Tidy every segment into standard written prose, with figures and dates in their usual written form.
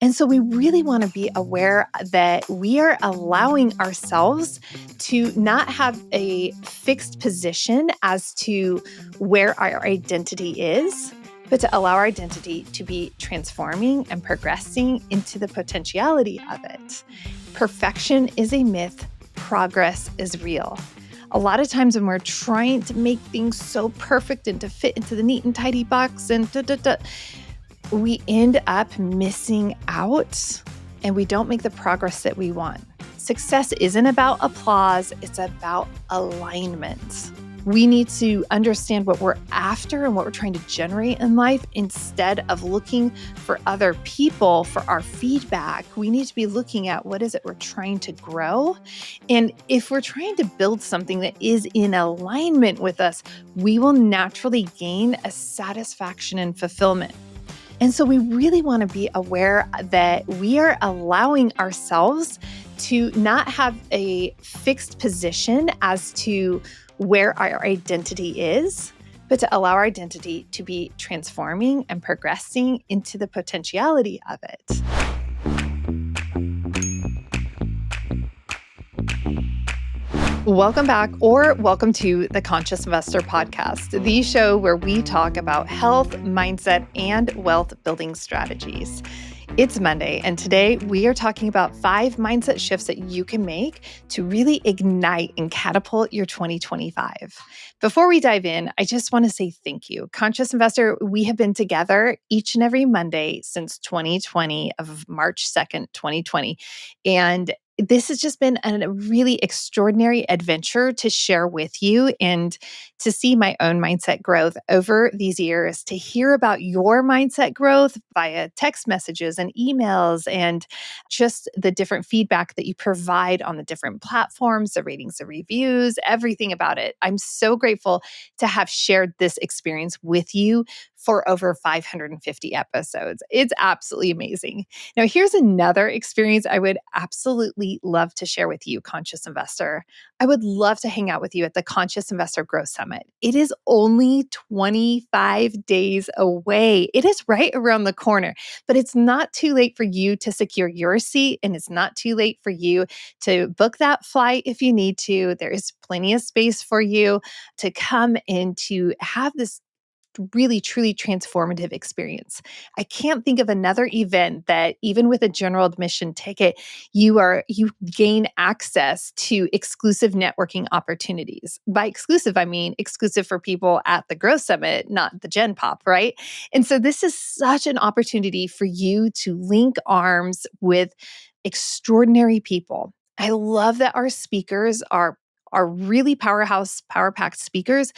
And so we really want to be aware that we are allowing ourselves to not have a fixed position as to where our identity is, but to allow our identity to be transforming and progressing into the potentiality of it. Perfection is a myth, progress is real. A lot of times when we're trying to make things so perfect and to fit into the neat and tidy box and we end up missing out and we don't make the progress that we want. Success isn't about applause, it's about alignment. We need to understand what we're after and what we're trying to generate in life instead of looking for other people for our feedback. We need to be looking at what is it we're trying to grow. And if we're trying to build something that is in alignment with us, we will naturally gain a satisfaction and fulfillment. And so we really want to be aware that we are allowing ourselves to not have a fixed position as to where our identity is, but to allow our identity to be transforming and progressing into the potentiality of it. Welcome back, or welcome to the Conscious Investor Podcast, the show where we talk about health, mindset, and wealth building strategies. It's Monday, and today we are talking about 5 mindset shifts that you can make to really ignite and catapult your 2025. Before we dive in, I just want to say thank you. Conscious Investor, we have been together each and every Monday since 2020 of March 2nd, 2020. And this has just been a really extraordinary adventure to share with you and to see my own mindset growth over these years, to hear about your mindset growth via text messages and emails, and just the different feedback that you provide on the different platforms, the ratings, the reviews, everything about it. I'm so grateful to have shared this experience with you for over 550 episodes. It's absolutely amazing. Now, here's another experience I would absolutely love to share with you, Conscious Investor. I would love to hang out with you at the Conscious Investor Growth Summit. It is only 25 days away. It is right around the corner, but it's not too late for you to secure your seat, and it's not too late for you to book that flight if you need to. There is plenty of space for you to come and to have this really, truly transformative experience. I can't think of another event that even with a general admission ticket, you gain access to exclusive networking opportunities. By exclusive, I mean exclusive for people at the Growth Summit, not the Gen Pop, right? And so this is such an opportunity for you to link arms with extraordinary people. I love that our speakers are really power-packed speakers.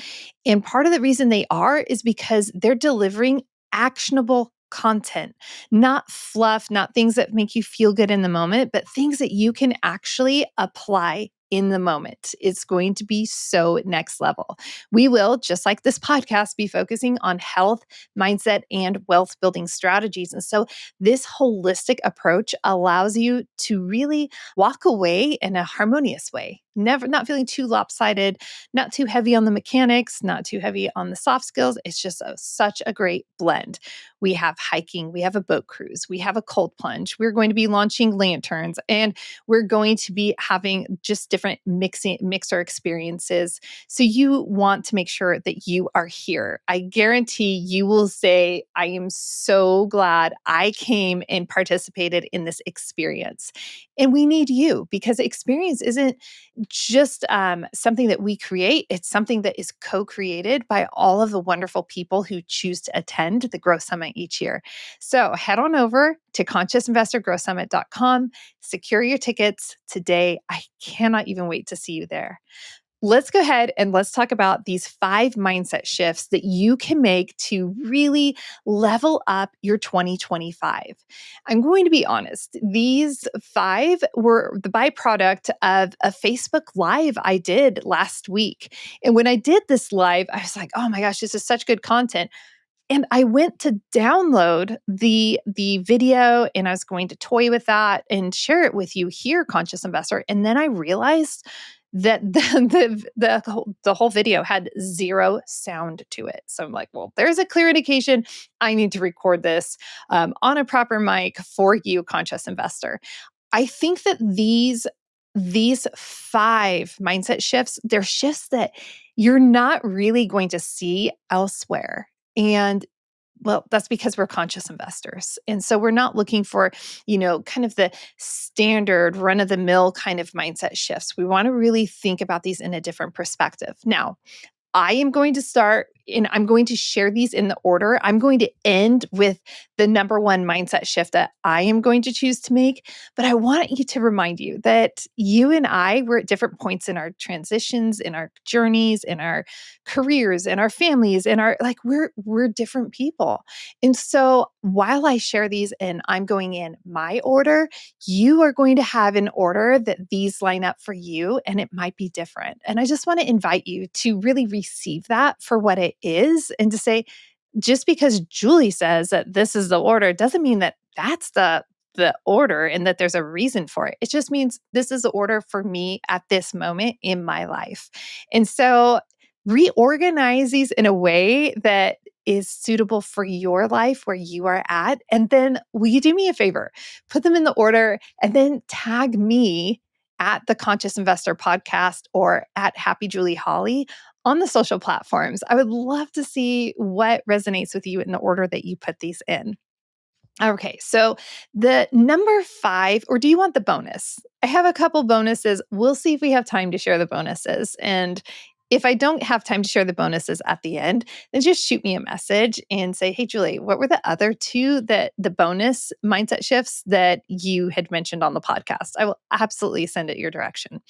And part of the reason they are is because they're delivering actionable content, not fluff, not things that make you feel good in the moment, but things that you can actually apply in the moment. It's going to be so next level. We will, just like this podcast, be focusing on health, mindset, and wealth building strategies. And so this holistic approach allows you to really walk away in a harmonious way, not feeling too lopsided, not too heavy on the mechanics, not too heavy on the soft skills. It's just such a great blend. We have hiking, we have a boat cruise, we have a cold plunge. We're going to be launching lanterns, and we're going to be having just different mixer experiences. So you want to make sure that you are here. I guarantee you will say, I am so glad I came and participated in this experience. And we need you, because experience isn't just something that we create. It's something that is co-created by all of the wonderful people who choose to attend the Growth Summit each year. So head on over to consciousinvestorgrowthsummit.com, secure your tickets today. I cannot even wait to see you there. Let's go ahead and let's talk about these 5 mindset shifts that you can make to really level up your 2025. I'm going to be honest, these 5 were the byproduct of a Facebook Live I did last week. And when I did this live, I was like, oh my gosh, this is such good content. And I went to download the video, and I was going to toy with that and share it with you here, Conscious Investor. And then I realized that the whole video had zero sound to it. So I'm like, well, there's a clear indication I need to record this on a proper mic for you, conscious investor. I think that these 5 mindset shifts, they're shifts that you're not really going to see elsewhere. And well, that's because we're conscious investors. And so we're not looking for, kind of the standard run of the mill kind of mindset shifts. We want to really think about these in a different perspective. Now, I am going to start and I'm going to share these in the order. I'm going to end with the number one mindset shift that I am going to choose to make. But I want you to remind you that you and I, we're at different points in our transitions, in our journeys, in our careers, in our families, in our we're different people. And so while I share these and I'm going in my order, you are going to have an order that these line up for you, and it might be different. And I just want to invite you to really receive that for what it is and to say, just because Julie says that this is the order doesn't mean that that's the order and that there's a reason for it. It just means this is the order for me at this moment in my life. And so reorganize these in a way that is suitable for your life where you are at. And then will you do me a favor? Put them in the order and then tag me at the Conscious Investor podcast or at Happy Julie Holly on the social platforms. I would love to see what resonates with you in the order that you put these in. Okay, so the number 5, or do you want the bonus? I have a couple bonuses. We'll see if we have time to share the bonuses. And if I don't have time to share the bonuses at the end, then just shoot me a message and say, hey, Julie, what were the other 2 that the bonus mindset shifts that you had mentioned on the podcast? I will absolutely send it your direction.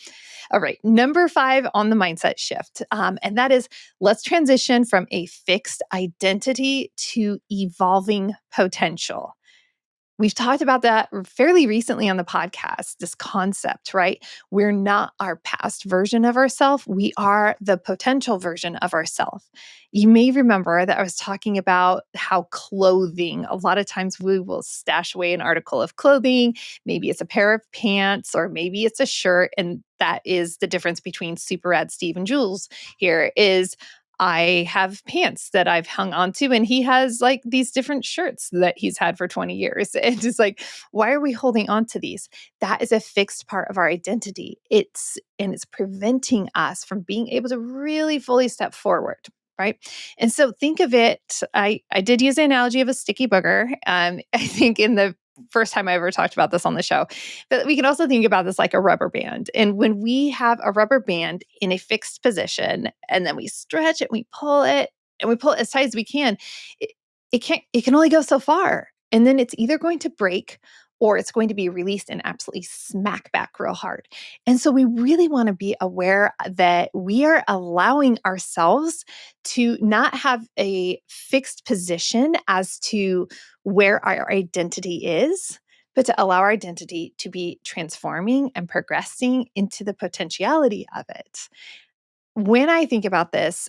All right, number 5 on the mindset shift. And that is let's transition from a fixed identity to evolving potential. We've talked about that fairly recently on the podcast, this concept, right? We're not our past version of ourselves. We are the potential version of ourselves. You may remember that I was talking about how clothing, a lot of times we will stash away an article of clothing. Maybe it's a pair of pants or maybe it's a shirt. And that is the difference between Super Rad Steve and Jules here is I have pants that I've hung on to, and he has like these different shirts that he's had for 20 years. And just like, why are we holding on to these? That is a fixed part of our identity. It's preventing us from being able to really fully step forward. Right. And so think of it. I did use the analogy of a sticky booger. I think in the first time I ever talked about this on the show. But we can also think about this like a rubber band. And when we have a rubber band in a fixed position and then we stretch it, we pull it, and we pull it as tight as we can, it, it can only go so far. And then it's either going to break or it's going to be released and absolutely smack back real hard. And so we really want to be aware that we are allowing ourselves to not have a fixed position as to where our identity is, but to allow our identity to be transforming and progressing into the potentiality of it. When I think about this,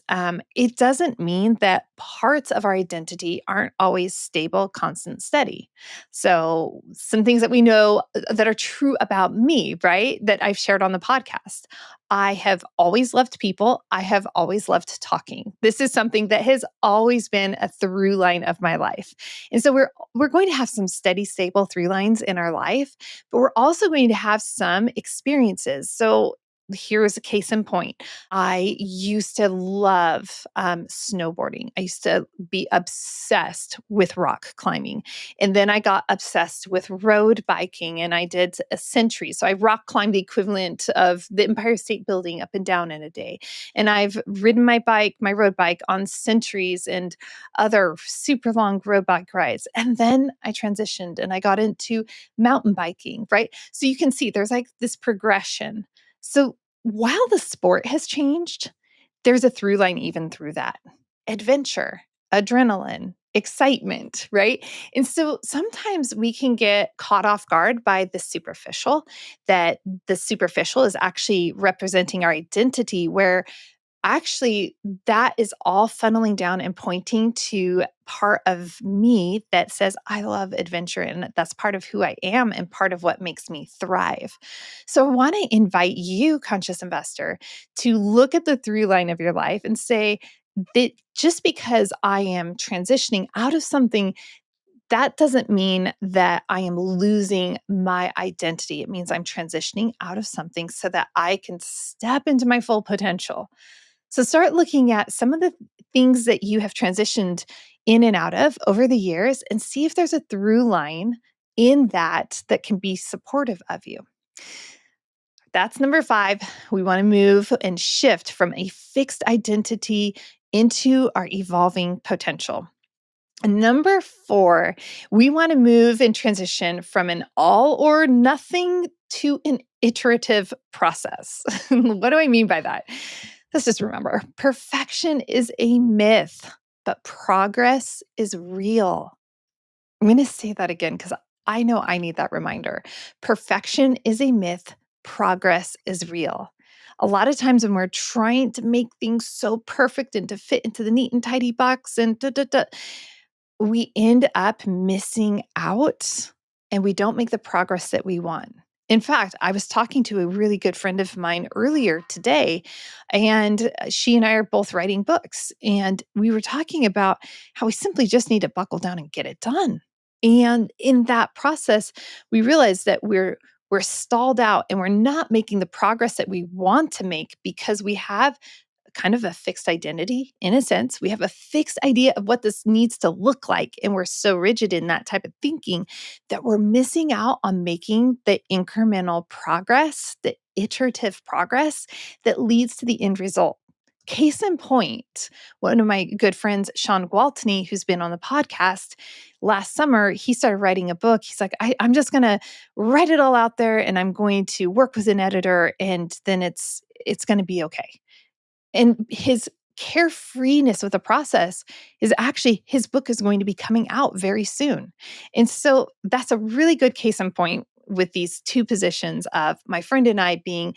it doesn't mean that parts of our identity aren't always stable, constant, steady. So, some things that we know that are true about me, right? That I've shared on the podcast. I have always loved people. I have always loved talking. This is something that has always been a through line of my life. And so we're going to have some steady, stable through lines in our life, but we're also going to have some experiences. So here's a case in point. I used to love snowboarding. I used to be obsessed with rock climbing. And then I got obsessed with road biking and I did a century. So I rock climbed the equivalent of the Empire State Building up and down in a day. And I've ridden my bike, my road bike on centuries and other super long road bike rides. And then I transitioned and I got into mountain biking, right? So you can see there's like this progression. So while the sport has changed, there's a through line even through that adventure, adrenaline, excitement, right? And so sometimes we can get caught off guard by the superficial, that the superficial is actually representing our identity, where actually, that is all funneling down and pointing to part of me that says, I love adventure. And that's part of who I am and part of what makes me thrive. So I want to invite you, conscious investor, to look at the through line of your life and say that just because I am transitioning out of something, that doesn't mean that I am losing my identity. It means I'm transitioning out of something so that I can step into my full potential. So start looking at some of the things that you have transitioned in and out of over the years and see if there's a through line in that that can be supportive of you. That's number 5. We want to move and shift from a fixed identity into our evolving potential. And number 4, we want to move and transition from an all or nothing to an iterative process. What do I mean by that? Let's just remember, perfection is a myth, but progress is real. I'm going to say that again because I know I need that reminder. Perfection is a myth, progress is real. A lot of times when we're trying to make things so perfect and to fit into the neat and tidy box and we end up missing out and we don't make the progress that we want. In fact, I was talking to a really good friend of mine earlier today, and she and I are both writing books. And we were talking about how we simply just need to buckle down and get it done. And in that process, we realized that we're stalled out and we're not making the progress that we want to make because we have kind of a fixed identity in a sense. We have a fixed idea of what this needs to look like. And we're so rigid in that type of thinking that we're missing out on making the incremental progress, the iterative progress that leads to the end result. Case in point, one of my good friends, Sean Gwaltney, who's been on the podcast last summer, he started writing a book. He's like, I'm just going to write it all out there and I'm going to work with an editor and then it's going to be okay. And his carefreeness with the process is actually his book is going to be coming out very soon. And so that's a really good case in point with these two positions of my friend and I being,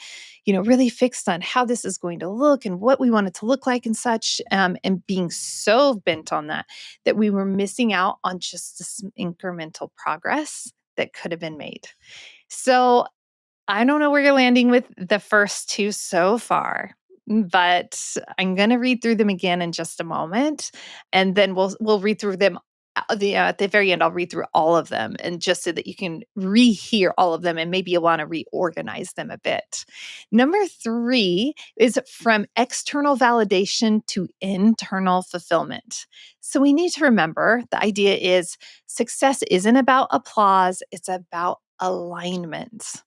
really fixed on how this is going to look and what we want it to look like and such, and being so bent on that, that we were missing out on just this incremental progress that could have been made. So I don't know where you're landing with the first two so far, but I'm going to read through them again in just a moment, and then we'll read through them. At the very end, I'll read through all of them, and just so that you can rehear all of them, and maybe you'll want to reorganize them a bit. Number 3 is from external validation to internal fulfillment. So we need to remember the idea is success isn't about applause; it's about alignment.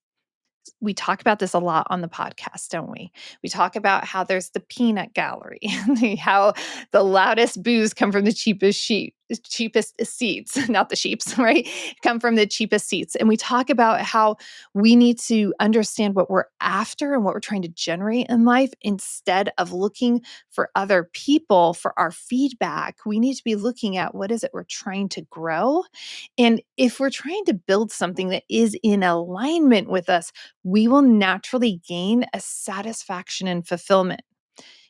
We talk about this a lot on the podcast, don't we? We talk about how there's the peanut gallery, how the loudest boos come from the cheapest seats, not the sheeps, right? Come from the cheapest seats. And we talk about how we need to understand what we're after and what we're trying to generate in life instead of looking for other people for our feedback. We need to be looking at what is it we're trying to grow. And if we're trying to build something that is in alignment with us, we will naturally gain a satisfaction and fulfillment.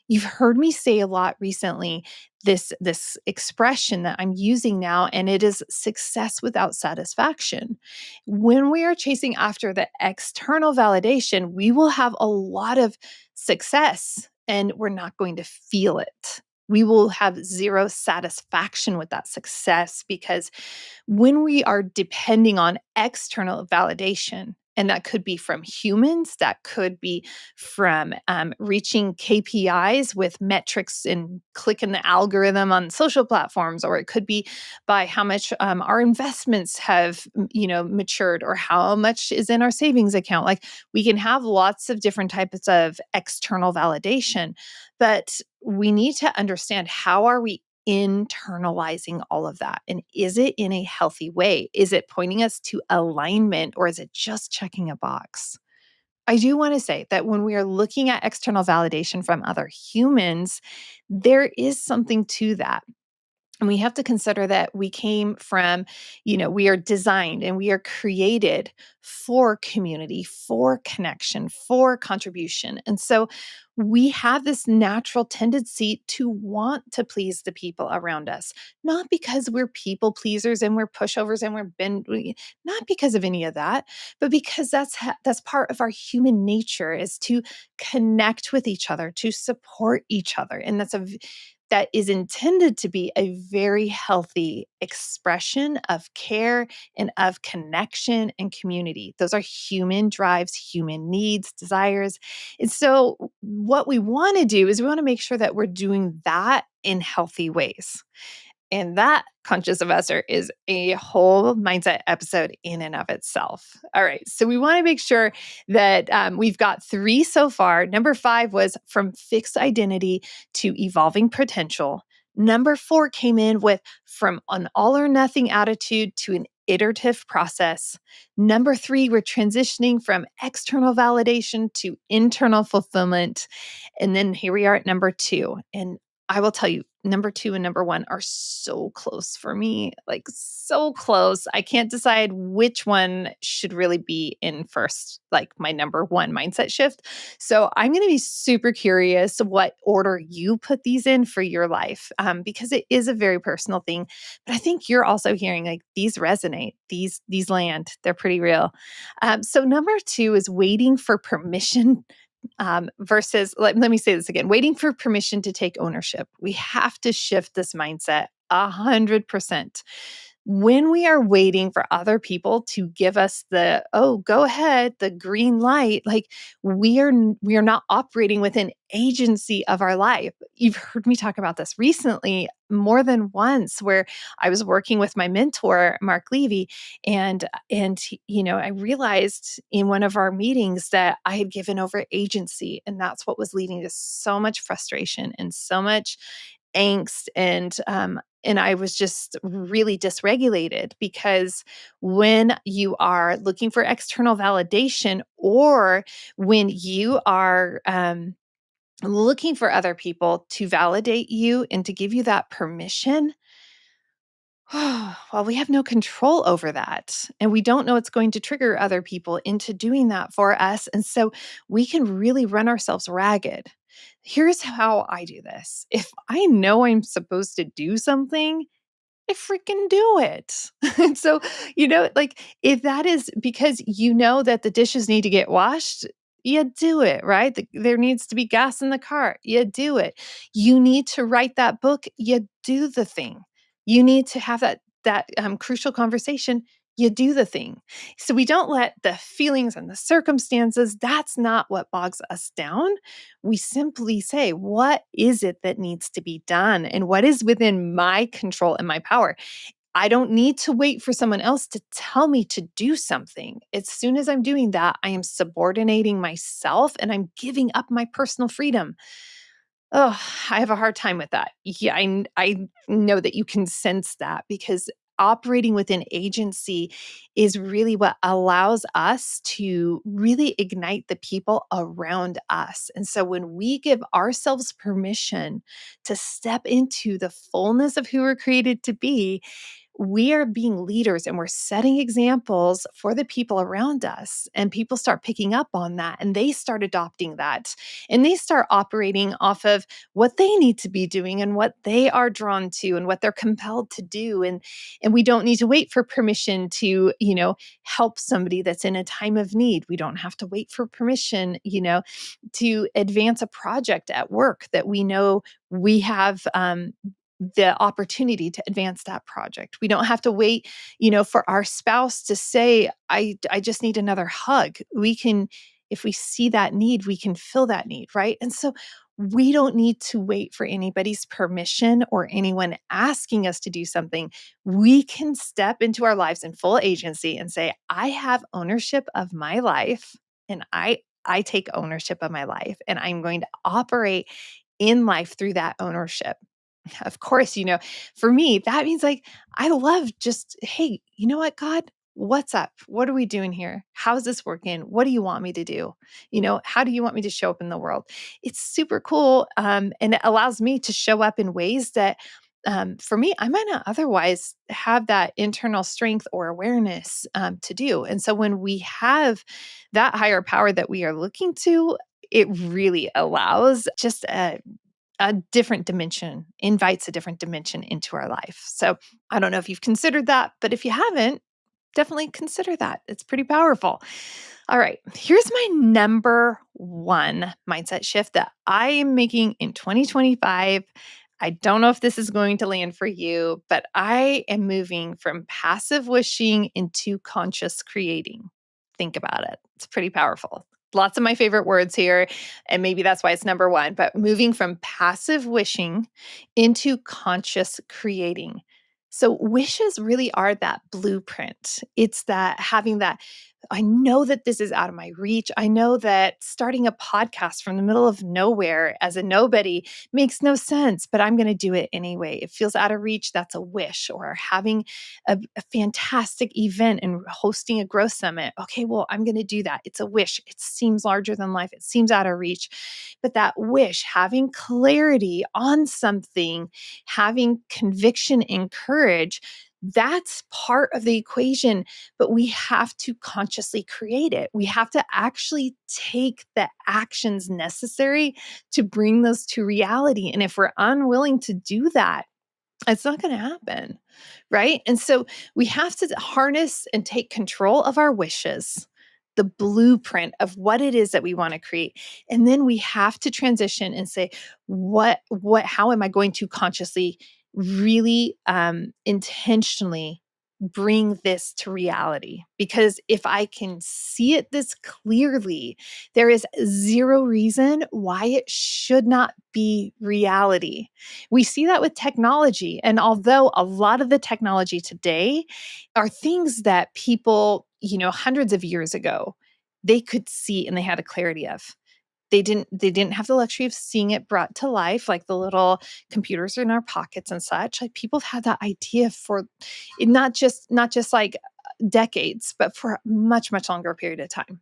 You've heard me say a lot recently this expression that I'm using now, and it is success without satisfaction. When we are chasing after the external validation, we will have a lot of success and we're not going to feel it. We will have zero satisfaction with that success because when we are depending on external validation, and that could be from humans, that could be from reaching KPIs with metrics and clicking the algorithm on social platforms, or it could be by how much our investments have, matured, or how much is in our savings account. Like we can have lots of different types of external validation, but we need to understand how are we internalizing all of that? And is it in a healthy way? Is it pointing us to alignment or is it just checking a box? I do want to say that when we are looking at external validation from other humans, there is something to that. And we have to consider that we came from, we are designed and we are created for community, for connection, for contribution. And so we have this natural tendency to want to please the people around us, not because we're people pleasers and we're pushovers and not because of any of that, but because that's part of our human nature is to connect with each other, to support each other. And that is intended to be a very healthy expression of care and of connection and community. Those are human drives, human needs, desires. And so, what we want to do is we want to make sure that we're doing that in healthy ways. And that conscious investor is a whole mindset episode in and of itself. All right. So we want to make sure that we've got 3 so far. Number 5 was from fixed identity to evolving potential. Number 4 came in with from an all or nothing attitude to an iterative process. Number 3, we're transitioning from external validation to internal fulfillment. And then here we are at number 2. And I will tell you, number 2 and number 1 are so close for me, like so close. I can't decide which one should really be in first, like my number 1 mindset shift. So I'm going to be super curious what order you put these in for your life, because it is a very personal thing. But I think you're also hearing like these resonate, these land, they're pretty real. So number 2 is waiting for permission versus, let me say this again, waiting for permission to take ownership. We have to shift this mindset 100%. When we are waiting for other people to give us the, oh, go ahead, the green light, like we are not operating within agency of our life. You've heard me talk about this recently more than once, where I was working with my mentor, Mark Levy, I realized in one of our meetings that I had given over agency, and that's what was leading to so much frustration and so much angst, and I was just really dysregulated because when you are looking for external validation, or when you are looking for other people to validate you and to give you that permission, well, we have no control over that. And we don't know it's going to trigger other people into doing that for us. And so we can really run ourselves ragged. Here's how I do this: if I know I'm supposed to do something, I freaking do it. And so, like if that is because you know that the dishes need to get washed, you do it, right? There needs to be gas in the car, you do it. You need to write that book, you do the thing. You need to have that crucial conversation, you do the thing. So we don't let the feelings and the circumstances, that's not what bogs us down. We simply say, what is it that needs to be done? And what is within my control and my power? I don't need to wait for someone else to tell me to do something. As soon as I'm doing that, I am subordinating myself and I'm giving up my personal freedom. Oh, I have a hard time with that. Yeah, I know that you can sense that, because operating within agency is really what allows us to really ignite the people around us. And so when we give ourselves permission to step into the fullness of who we're created to be, we are being leaders and we're setting examples for the people around us. And people start picking up on that and they start adopting that. And they start operating off of what they need to be doing and what they are drawn to and what they're compelled to do. And we don't need to wait for permission to, help somebody that's in a time of need. We don't have to wait for permission, to advance a project at work that we know we have the opportunity to advance that project. We don't have to wait, for our spouse to say, I just need another hug. We can, if we see that need, we can fill that need, right? And so we don't need to wait for anybody's permission or anyone asking us to do something. We can step into our lives in full agency and say, I have ownership of my life, and I take ownership of my life, and I'm going to operate in life through that ownership. Of course, for me, that means like, I love just, hey, you know what, God, what's up? What are we doing here? How's this working? What do you want me to do? How do you want me to show up in the world? It's super cool. And it allows me to show up in ways that for me, I might not otherwise have that internal strength or awareness to do. And so when we have that higher power that we are looking to, it really allows just a different dimension, invites a different dimension into our life. So I don't know if you've considered that, but if you haven't, definitely consider that. It's pretty powerful. All right, here's my number one mindset shift that I am making in 2025. I don't know if this is going to land for you, but I am moving from passive wishing into conscious creating. Think about it. It's pretty powerful. Lots of my favorite words here, and maybe that's why it's number one, but moving from passive wishing into conscious creating. So wishes really are that blueprint. It's that having that, I know that this is out of my reach. I know that starting a podcast from the middle of nowhere as a nobody makes no sense, but I'm going to do it anyway. It feels out of reach. That's a wish. Or having a fantastic event and hosting a growth summit. Okay, well, I'm going to do that. It's a wish. It seems larger than life. It seems out of reach. But that wish, having clarity on something, having conviction and courage, that's part of the equation, but we have to consciously create it. We have to actually take the actions necessary to bring those to reality. And if we're unwilling to do that, it's not going to happen. Right. And so we have to harness and take control of our wishes, the blueprint of what it is that we want to create. And then we have to transition and say, how am I going to consciously, really intentionally bring this to reality? Because if I can see it this clearly, there is zero reason why it should not be reality. We see that with technology. And although a lot of the technology today are things that people, hundreds of years ago, they could see and they had a clarity of. They didn't have the luxury of seeing it brought to life, like the little computers in our pockets and such. Like people have had that idea for not just like decades, but for a much, much longer period of time.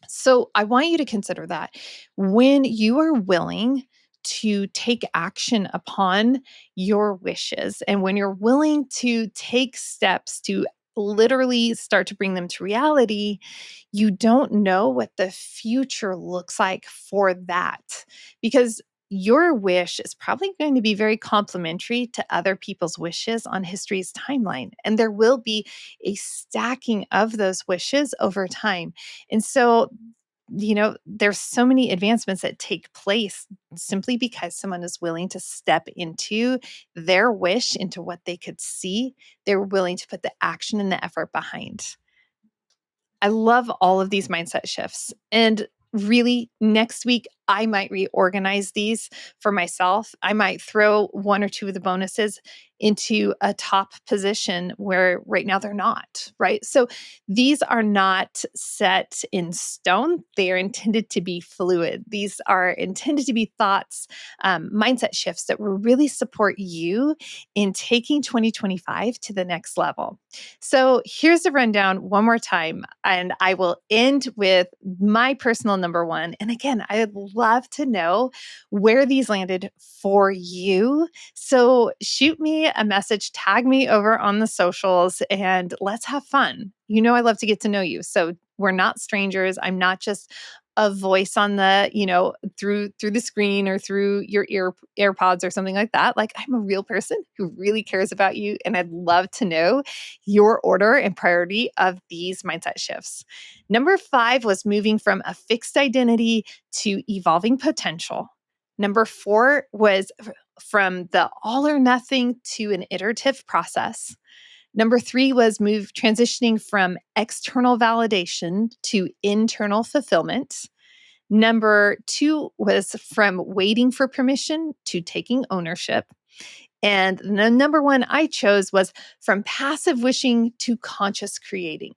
So I want you to consider that when you are willing to take action upon your wishes and when you're willing to take steps to literally start to bring them to reality, you don't know what the future looks like for that because your wish is probably going to be very complementary to other people's wishes on history's timeline. And there will be a stacking of those wishes over time. And so, there's so many advancements that take place simply because someone is willing to step into their wish, into what they could see. They're willing to put the action and the effort behind. I love all of these mindset shifts. And really, next week, I might reorganize these for myself. I might throw one or two of the bonuses into a top position where right now they're not, right? So these are not set in stone. They are intended to be fluid. These are intended to be thoughts, mindset shifts that will really support you in taking 2025 to the next level. So here's the rundown one more time, and I will end with my personal number one. And again, I'd love to know where these landed for you. So shoot me a message, tag me over on the socials, and let's have fun. I love to get to know you. So we're not strangers. I'm not just a voice on the, through the screen or through your AirPods or something like that. Like I'm a real person who really cares about you. And I'd love to know your order and priority of these mindset shifts. Number 5 was moving from a fixed identity to evolving potential. Number 4 was from the all or nothing to an iterative process. Number 3 was transitioning from external validation to internal fulfillment. Number 2 was from waiting for permission to taking ownership. And the number 1 I chose was from passive wishing to conscious creating.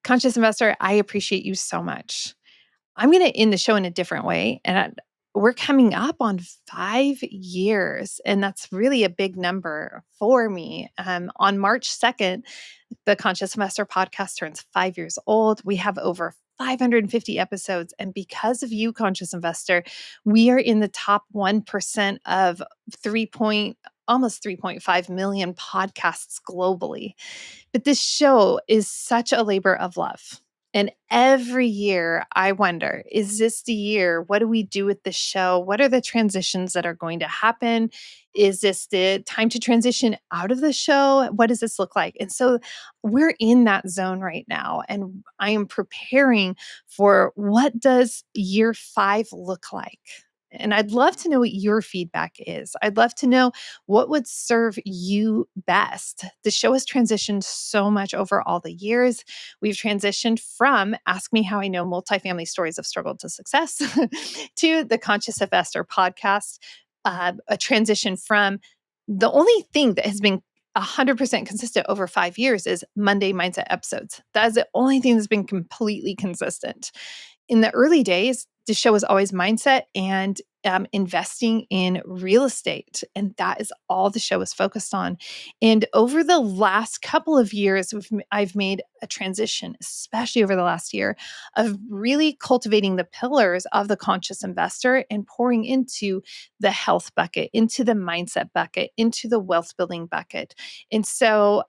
Conscious investor, I appreciate you so much. I'm going to end the show in a different way. And we're coming up on 5 years. And that's really a big number for me. On March 2nd, the Conscious Investor podcast turns 5 years old. We have over 550 episodes. And because of you, Conscious Investor, we are in the top 1% of 3.5 million podcasts globally. But this show is such a labor of love. And every year I wonder, is this the year? What do we do with the show? What are the transitions that are going to happen? Is this the time to transition out of the show? What does this look like? And so we're in that zone right now. And I am preparing for what does year 5 look like? And I'd love to know what your feedback is. I'd love to know what would serve you best. The show has transitioned so much over all the years. We've transitioned from Ask Me How I Know Multifamily Stories of Struggle to Success to the Conscious Investor podcast, a transition from the only thing that has been 100% consistent over 5 years is Monday mindset episodes. That is the only thing that's been completely consistent. In the early days, the show was always mindset and investing in real estate. And that is all the show is focused on. And over the last couple of years, I've made a transition, especially over the last year, of really cultivating the pillars of the conscious investor and pouring into the health bucket, into the mindset bucket, into the wealth building bucket. And so,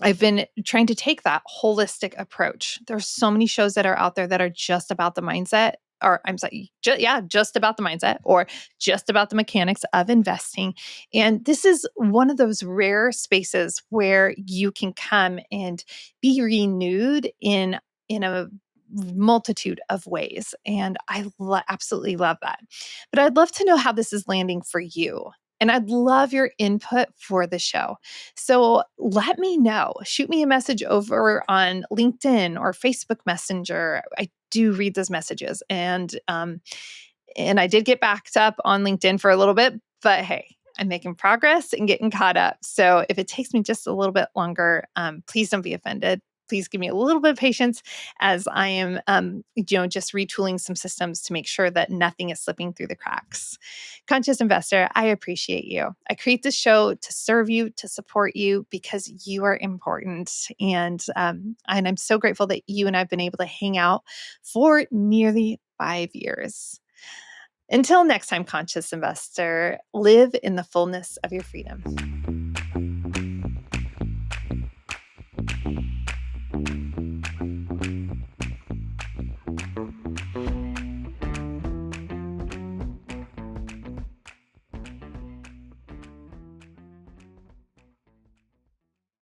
I've been trying to take that holistic approach. There's so many shows that are out there that are just about the mindset, or I'm sorry, just about the mindset or just about the mechanics of investing. And this is one of those rare spaces where you can come and be renewed in a multitude of ways. And I absolutely love that. But I'd love to know how this is landing for you. And I'd love your input for the show. So let me know. Shoot me a message over on LinkedIn or Facebook Messenger. I do read those messages, and I did get backed up on LinkedIn for a little bit, but hey, I'm making progress and getting caught up. So if it takes me just a little bit longer, please don't be offended. Please give me a little bit of patience as I am, just retooling some systems to make sure that nothing is slipping through the cracks. Conscious Investor, I appreciate you. I create this show to serve you, to support you, because you are important, and I'm so grateful that you and I've been able to hang out for nearly 5 years. Until next time, Conscious Investor, live in the fullness of your freedom.